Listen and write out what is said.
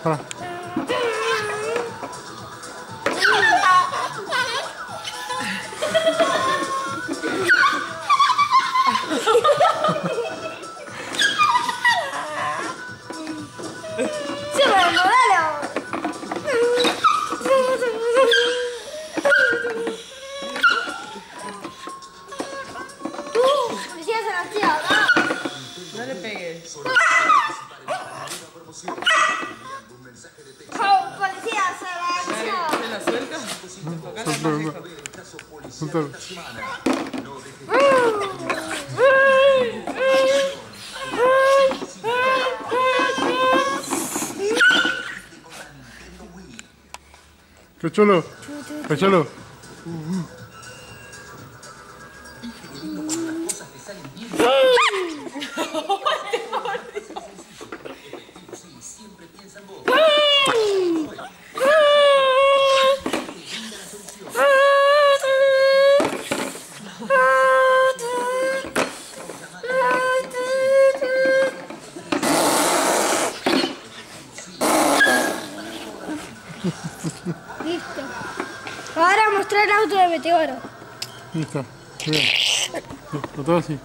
Para. No le pegues. Policía, se la ¿Se la sueltas? Suéltalo. ¡Qué chulo! ¡Qué chulo! Listo. Ahora mostrar el auto de Meteoro. Listo. Bien. Lo tengo así.